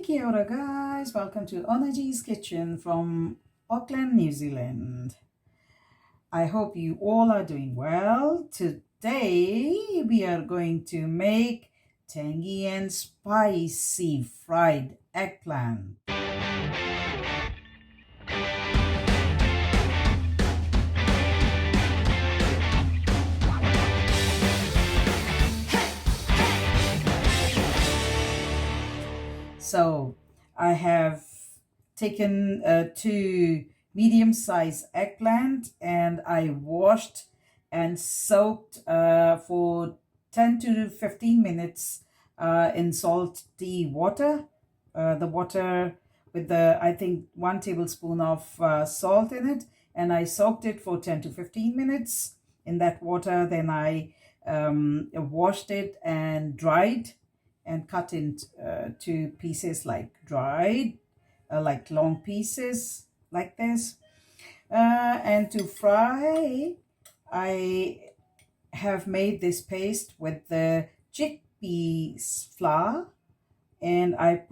Kia ora guys, welcome to Onaji's Kitchen from Auckland, New Zealand. I hope you all are doing well. Today we are going to make tangy and spicy fried eggplant. So I have taken two medium-sized eggplant and I washed and soaked for 10 to 15 minutes in salty water. The water with I think 1 tablespoon of salt in it, and I soaked it for 10 to 15 minutes in that water. Then I washed it and dried and cut into pieces like dried, like long pieces like this. And to fry, I have made this paste with the chickpeas flour, and I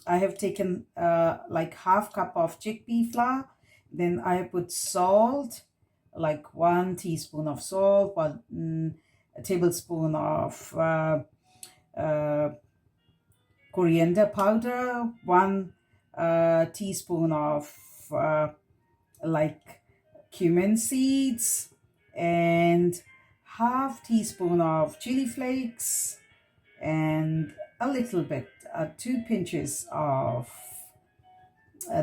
have taken like half cup of chickpea flour. Then I put salt, like 1 teaspoon of salt, a tablespoon of coriander powder, 1 teaspoon of like cumin seeds, and half teaspoon of chili flakes, and a little bit, 2 pinches of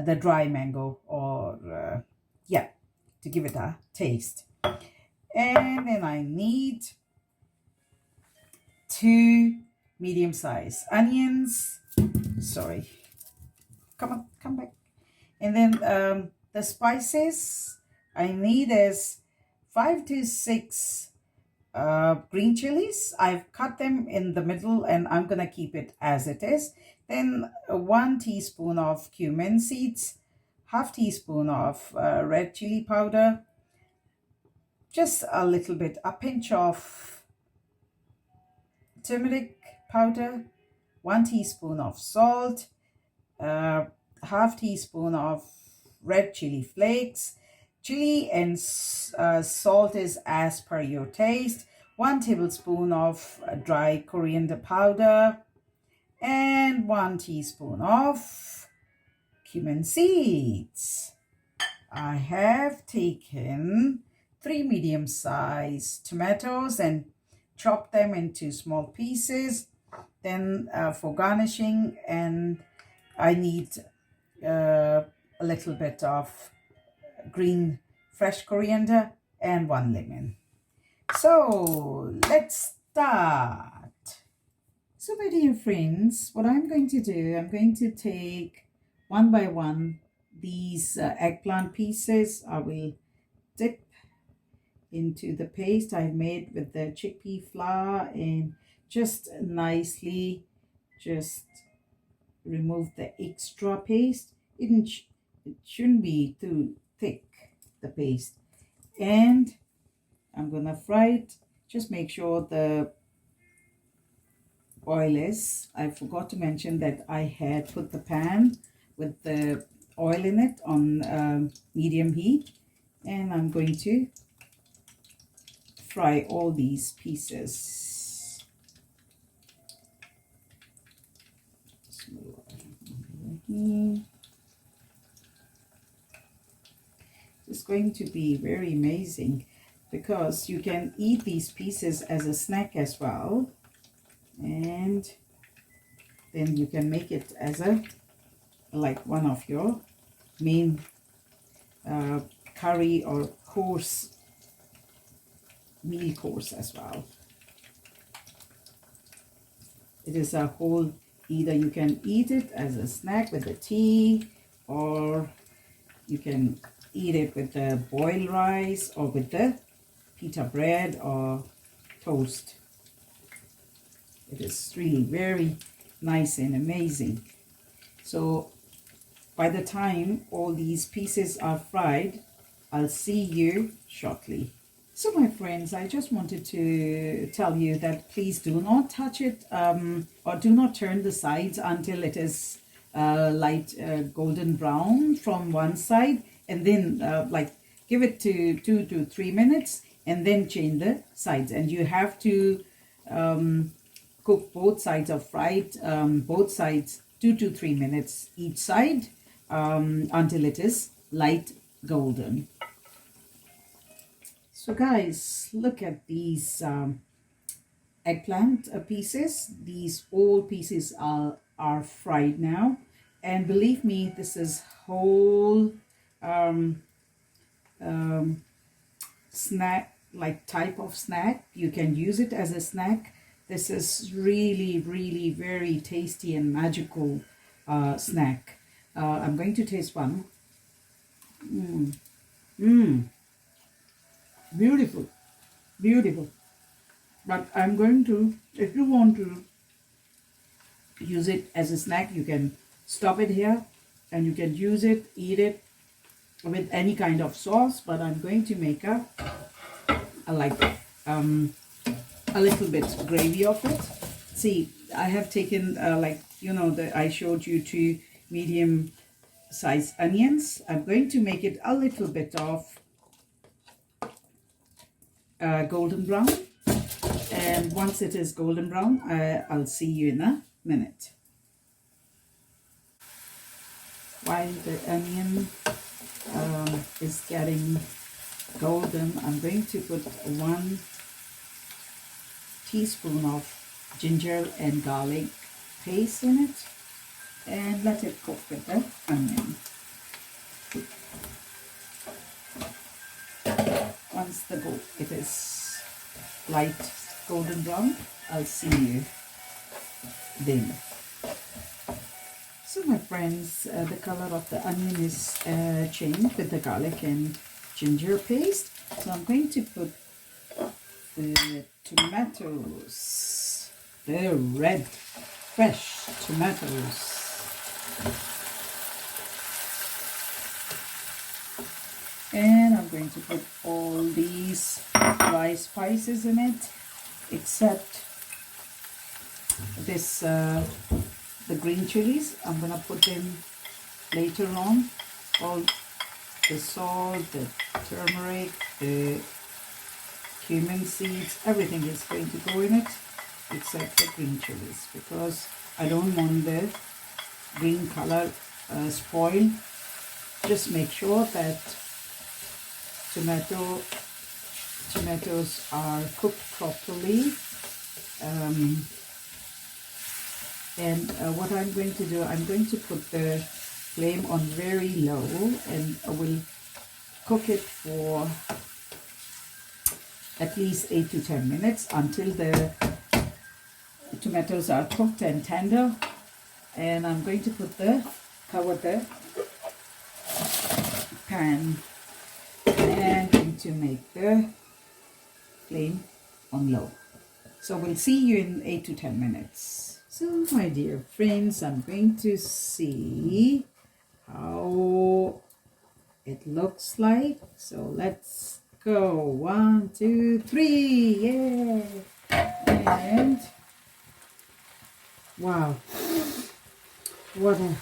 the dry mango, or yeah, to give it a taste. And then I need 2 medium-sized onions. Sorry, come back. And then the spices I need is 5 to 6 green chilies. I've cut them in the middle and I'm gonna keep it as it is. Then 1 teaspoon of cumin seeds, half teaspoon of red chili powder, just a little bit, a pinch of turmeric powder, 1 teaspoon of salt, half teaspoon of red chili flakes. Chili and salt is as per your taste. 1 tablespoon of dry coriander powder, and 1 teaspoon of cumin seeds. I have taken 3 medium-sized tomatoes and chopped them into small pieces. Then for garnishing, and I need a little bit of green fresh coriander and 1 lemon. So let's start. So my dear friends, what I'm going to do, I'm going to take one by one these eggplant pieces. I will dip into the paste I've made with the chickpea flour and just nicely just remove the extra paste. It shouldn't be too thick, the paste. And I'm gonna fry it. Just make sure the oil is, I forgot to mention that I had put the pan with the oil in it on medium heat, and I'm going to fry all these pieces. It's going to be very amazing because you can eat these pieces as a snack as well, and then you can make it as a like one of your main curry or meal course as well. It is a whole, either you can eat it as a snack with the tea, or you can eat it with the boiled rice or with the pita bread or toast. It is really very nice and amazing. So by the time all these pieces are fried, I'll see you shortly. So my friends, I just wanted to tell you that please do not touch it or do not turn the sides until it is light golden brown from one side, and then like give it to 2 to 3 minutes and then change the sides. And you have to cook both sides of fried, both sides 2 to 3 minutes each side until it is light golden. So guys, look at these eggplant pieces. These all pieces are fried now, and believe me, this is whole snack, like type of snack. You can use it as a snack. This is really very tasty and magical snack. I'm going to taste one. Beautiful, beautiful. But I'm going to, if you want to use it as a snack, you can stop it here and you can use it, eat it with any kind of sauce. But I'm going to make a little bit gravy of it. See, I have taken like, you know, I showed you 2 medium size onions. I'm going to make it a little bit of golden brown, and once it is golden brown, I'll see you in a minute. While the onion is getting golden, I'm going to put 1 teaspoon of ginger and garlic paste in it and let it cook with the onion. Once it is light golden brown, I'll see you then. So my friends, the color of the onion is changed with the garlic and ginger paste. So I'm going to put the tomatoes, the red fresh tomatoes. And I'm going to put all these dry spices in it, except this, the green chilies. I'm going to put them later on. All the salt, the turmeric, the cumin seeds, everything is going to go in it, except the green chilies, because I don't want the green color spoil. Just make sure that tomatoes are cooked properly. What I'm going to do, I'm going to put the flame on very low, and I will cook it for at least 8 to 10 minutes until the tomatoes are cooked and tender. And I'm going to cover the pan and going to make the flame on low. So we'll see you in 8 to 10 minutes. So my dear friends, I'm going to see how it looks like. So let's go. 1, 2, 3. Yeah. And wow. What a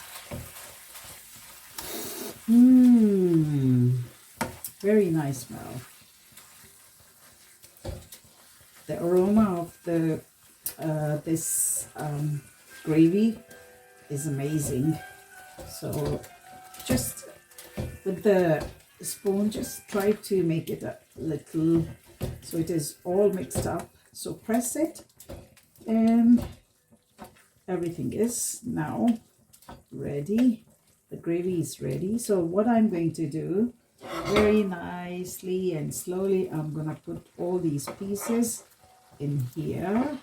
very nice smell. The aroma of the this gravy is amazing. So just with the spoon, just try to make it a little so it is all mixed up. So press it, and everything is now ready. The gravy is ready. So what I'm going to do, very nicely and slowly, I'm gonna put all these pieces in here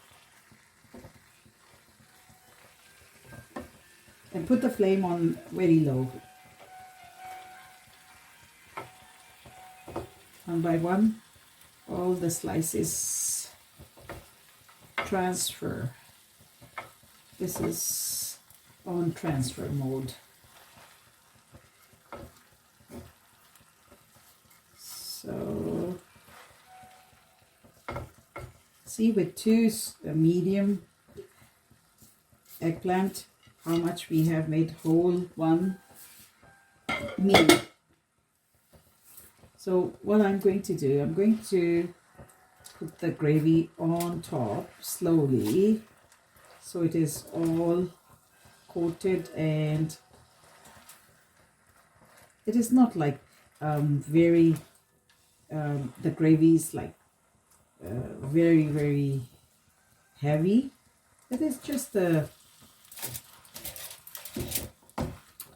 and put the flame on very low. One by one, all the slices transfer. This is on transfer mode. So see with two medium eggplant how much we have made whole one meal. So what I'm going to do, I'm going to put the gravy on top slowly so it is all coated, and it is not like very the gravy is like very heavy. It is just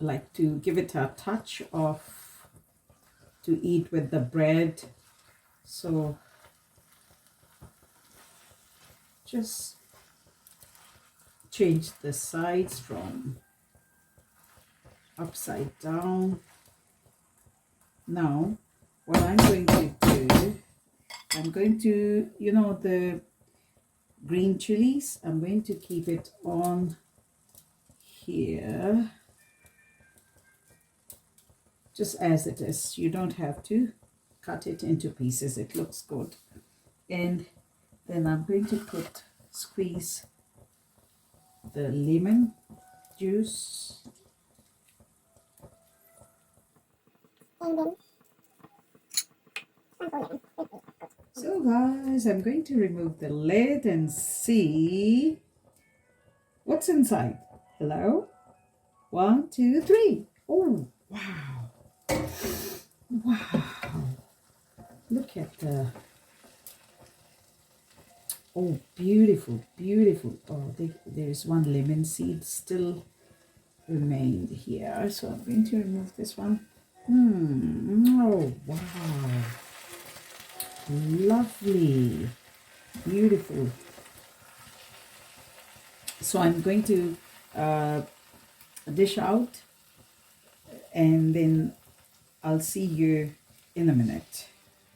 like to give it a touch of to eat with the bread. So just change the sides from upside down. Now what I'm going to do, I'm going to, you know, the green chilies, I'm going to keep it on here just as it is. You don't have to cut it into pieces, it looks good. And then I'm going to squeeze the lemon juice. So guys, I'm going to remove the lid and see what's inside. Hello? 1, 2, 3. Oh, wow. Wow. Look at the... Oh, beautiful, beautiful. Oh, there's one lemon seed still remained here. So I'm going to remove this one. Oh, wow. Lovely. Beautiful. So I'm going to dish out, and then I'll see you in a minute.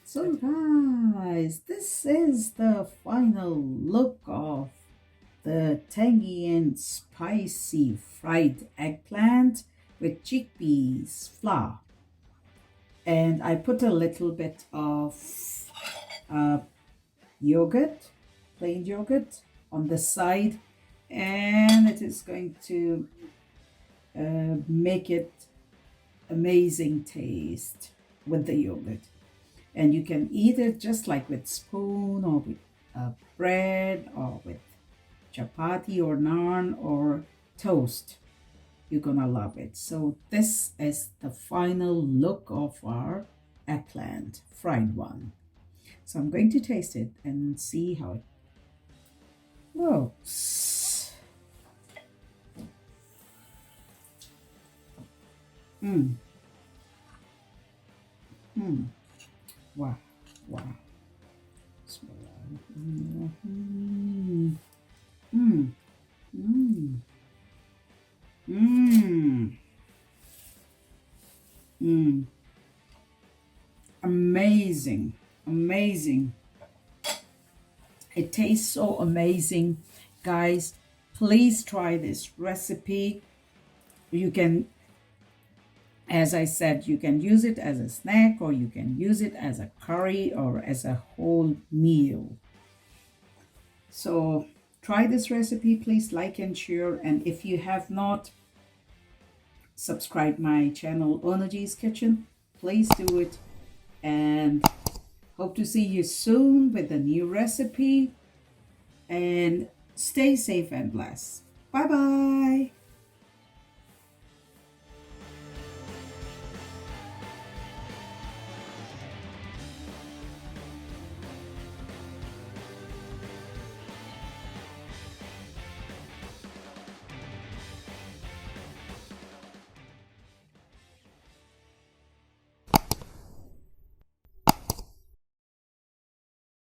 So guys, this is the final look of the tangy and spicy fried eggplant with chickpeas flour. And I put a little bit of yogurt, plain yogurt on the side, and it is going to make it amazing taste with the yogurt. And you can eat it just like with spoon or with bread or with chapati or naan or toast. You're gonna love it. So this is the final look of our eggplant, fried one. So I'm going to taste it and see how it looks. Wow, wow. Amazing, amazing. It tastes so amazing. Guys, please try this recipe. You can, as I said, you can use it as a snack, or you can use it as a curry or as a whole meal. So try this recipe. Please like and share. And if you have not subscribed my channel, Onajiskitchen, please do it. And hope to see you soon with a new recipe. And stay safe and blessed. Bye-bye.